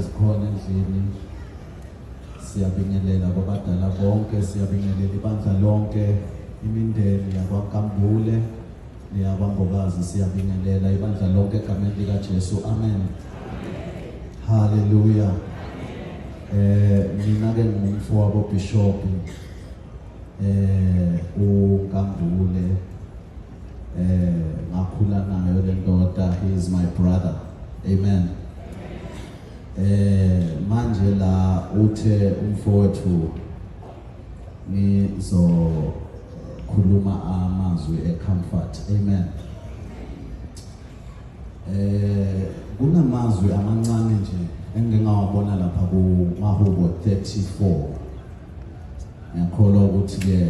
ezikhona endlini siyabingelela kwabadala bonke, siyabingelela ibandla lonke, imindeni yakwaKambule neyabambokazi, siyabingelela ibandla lonke egameni likaJesu. Amen. Hallelujah. Mina ke ngumfowabo Bishop uKambule, ngakhula nayo le ndoda. He is my brother. Amen. Manje la uthe umfowethu ngizokhuluma amazwi eComfort. Amen. Kunamazwi amancane nje engingawabona lapha ku Mahubo 34. Ngiyakholwa ukuthi ke